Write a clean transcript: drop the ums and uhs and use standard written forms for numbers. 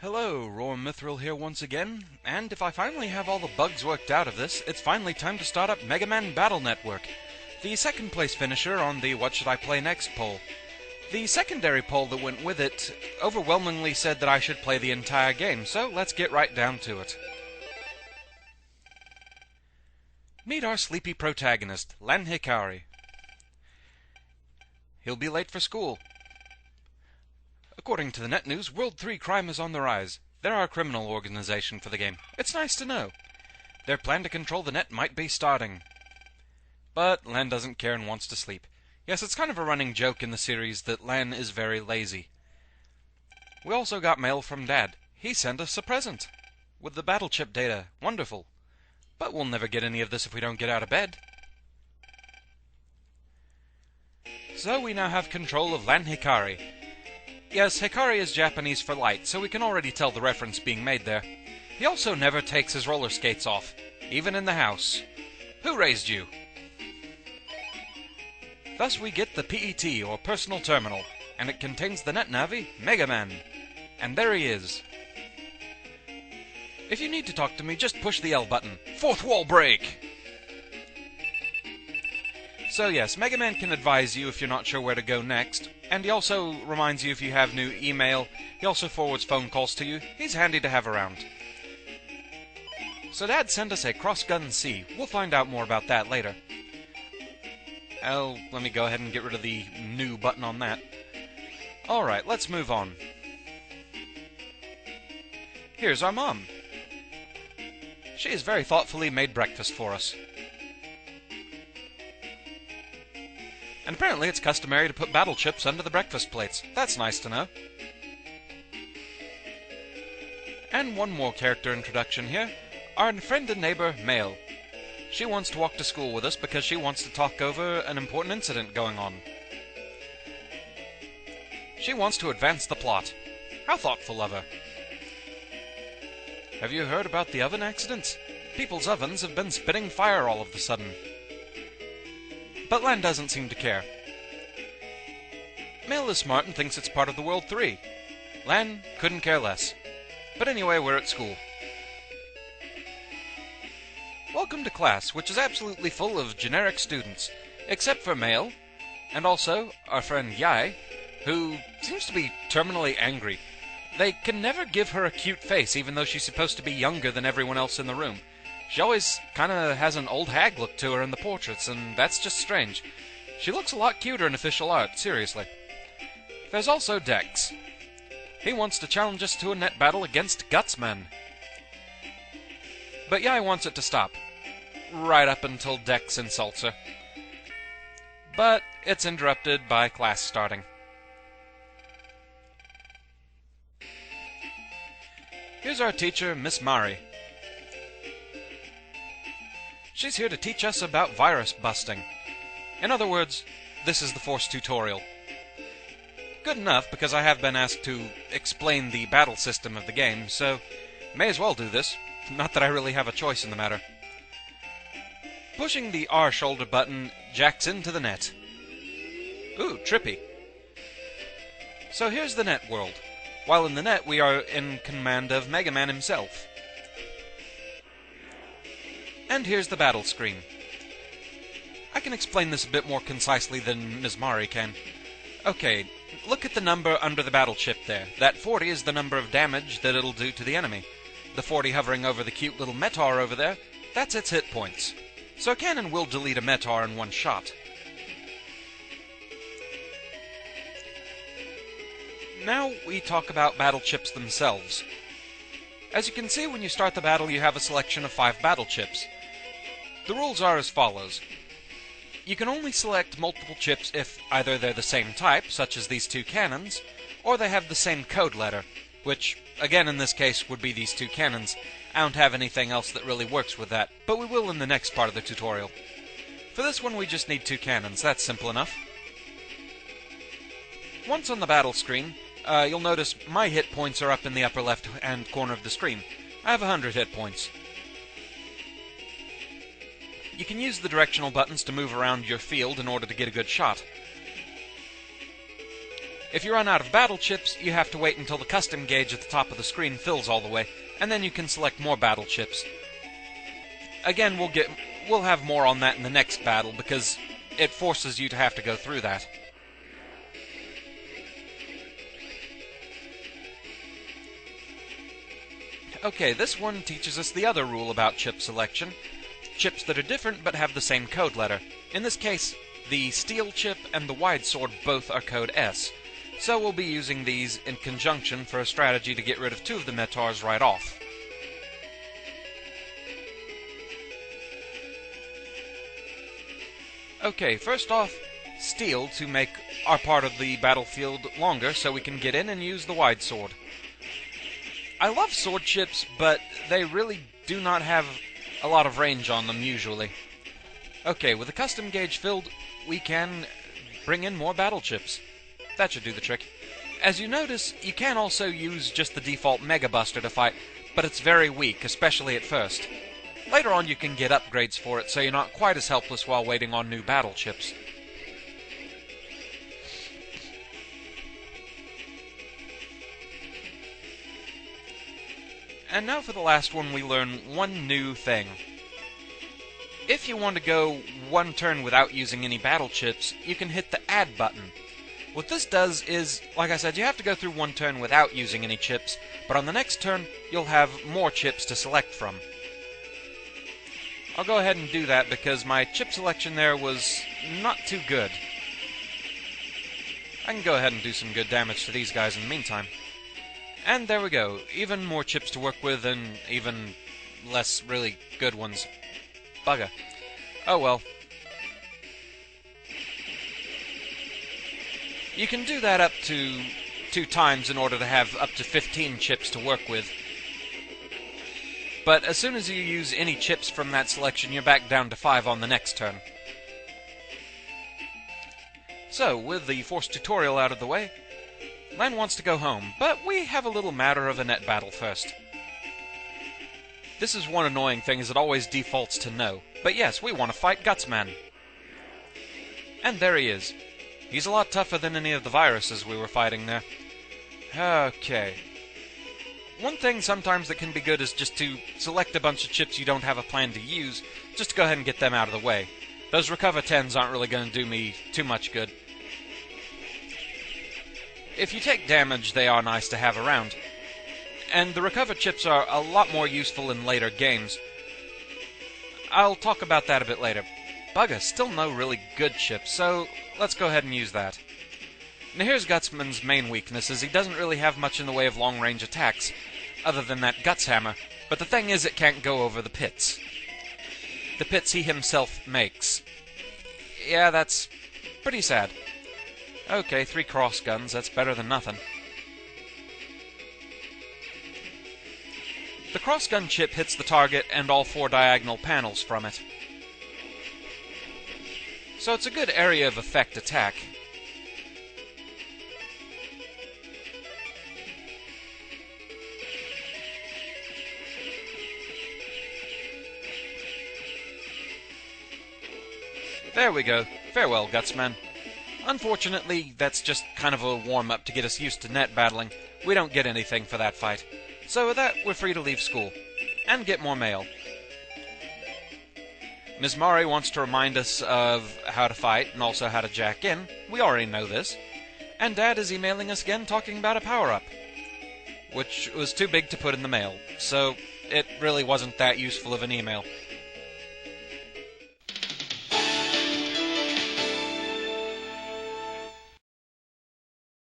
Hello, Roar Mithril here once again, and if I finally have all the bugs worked out of this, it's finally time to start up Megaman Battle Network, the second place finisher on the What Should I Play Next poll. The secondary poll that went with it overwhelmingly said that I should play the entire game, so let's get right down to it. Meet our sleepy protagonist, Len Hikari. He'll be late for school. According to the net news, World 3 crime is on the rise. They're our criminal organization for the game. It's nice to know. Their plan to control the net might be starting. But Len doesn't care and wants to sleep. Yes, it's kind of a running joke in the series that Len is very lazy. We also got mail from Dad. He sent us a present. With the battle chip data. Wonderful. But we'll never get any of this if we don't get out of bed. So we now have control of Len Hikari. Yes, Hikari is Japanese for light, so we can already tell the reference being made there. He also never takes his roller skates off, even in the house. Who raised you? Thus we get the PET, or Personal Terminal, and it contains the NetNavi, Megaman. And there he is. If you need to talk to me, just push the L button. Fourth wall break! So yes, Megaman can advise you if you're not sure where to go next, and he also reminds you if you have new email. He also forwards phone calls to you. He's handy to have around. So Dad sent us a cross-gun C. We'll find out more about that later. Let me go ahead and get rid of the new button on that. Alright, let's move on. Here's our mom. She has very thoughtfully made breakfast for us. And apparently it's customary to put battle chips under the breakfast plates. That's nice to know. And one more character introduction here. Our friend and neighbor, Mail. She wants to walk to school with us because she wants to talk over an important incident going on. She wants to advance the plot. How thoughtful of her. Have you heard about the oven accidents? People's ovens have been spitting fire all of a sudden. But Len doesn't seem to care. Mail is smart and thinks it's part of the World 3. Len couldn't care less. But anyway, we're at school. Welcome to class, which is absolutely full of generic students, except for Mail, and also our friend Yai, who seems to be terminally angry. They can never give her a cute face, even though she's supposed to be younger than everyone else in the room. She always kinda has an old hag look to her in the portraits, and that's just strange. She looks a lot cuter in official art, seriously. There's also Dex. He wants to challenge us to a net battle against GutsMan. But Yai wants it to stop. Right up until Dex insults her. But it's interrupted by class starting. Here's our teacher, Miss Mari. She's here to teach us about virus busting. In other words, this is the Force tutorial. Good enough, because I have been asked to explain the battle system of the game, so may as well do this. Not that I really have a choice in the matter. Pushing the R shoulder button jacks into the net. Ooh, trippy. So here's the net world. While in the net, we are in command of Megaman himself. And here's the battle screen. I can explain this a bit more concisely than Ms. Mari can. Okay, look at the number under the battle chip there. That 40 is the number of damage that it'll do to the enemy. The 40 hovering over the cute little Metar over there, that's its hit points. So a cannon will delete a Metar in one shot. Now we talk about battle chips themselves. As you can see, when you start the battle, you have a selection of 5 battle chips. The rules are as follows. You can only select multiple chips if either they're the same type, such as these 2 cannons, or they have the same code letter, which, again in this case, would be these 2 cannons. I don't have anything else that really works with that, but we will in the next part of the tutorial. For this one, we just need 2 cannons. That's simple enough. Once on the battle screen, you'll notice my hit points are up in the upper left-hand corner of the screen. I have 100 hit points. You can use the directional buttons to move around your field in order to get a good shot. If you run out of battle chips, you have to wait until the custom gauge at the top of the screen fills all the way, and then you can select more battle chips. Again, we'll have more on that in the next battle, because it forces you to have to go through that. Okay, this one teaches us the other rule about chip selection. Chips that are different but have the same code letter. In this case, the steel chip and the wide sword both are code S. So we'll be using these in conjunction for a strategy to get rid of two of the Metars right off. Okay, first off, steel to make our part of the battlefield longer so we can get in and use the wide sword. I love sword chips, but they really do not have a lot of range on them usually. Okay, with the custom gauge filled, we can bring in more battle chips. That should do the trick. As you notice, you can also use just the default Mega Buster to fight, but it's very weak, especially at first. Later on you can get upgrades for it, so you're not quite as helpless while waiting on new battle chips. And now for the last one, we learn one new thing. If you want to go one turn without using any battle chips, you can hit the add button. What this does is, like I said, you have to go through one turn without using any chips, but on the next turn, you'll have more chips to select from. I'll go ahead and do that because my chip selection there was not too good. I can go ahead and do some good damage to these guys in the meantime. And there we go, even more chips to work with and even less really good ones. Bugger. Oh well. You can do that up to 2 times in order to have up to 15 chips to work with. But as soon as you use any chips from that selection, you're back down to 5 on the next turn. So, with the forced tutorial out of the way, Len wants to go home, but we have a little matter of a NetBattle first. This is one annoying thing, is it always defaults to no. But yes, we want to fight GutsMan. And there he is. He's a lot tougher than any of the viruses we were fighting there. Okay. One thing sometimes that can be good is just to select a bunch of chips you don't have a plan to use, just to go ahead and get them out of the way. Those Recover 10s aren't really going to do me too much good. If you take damage, they are nice to have around. And the Recover chips are a lot more useful in later games. I'll talk about that a bit later. Bugger, still no really good chips, so let's go ahead and use that. Now here's GutsMan's main weakness, is he doesn't really have much in the way of long-range attacks, other than that Guts Hammer, but the thing is it can't go over the pits. The pits he himself makes. Yeah, that's pretty sad. Okay, 3 cross guns, that's better than nothing. The cross gun chip hits the target and all 4 diagonal panels from it. So it's a good area of effect attack. There we go. Farewell, GutsMan. Unfortunately, that's just kind of a warm-up to get us used to net battling. We don't get anything for that fight. So with that, we're free to leave school. And get more mail. Ms. Mari wants to remind us of how to fight and also how to jack in. We already know this. And Dad is emailing us again talking about a power-up, which was too big to put in the mail, so it really wasn't that useful of an email.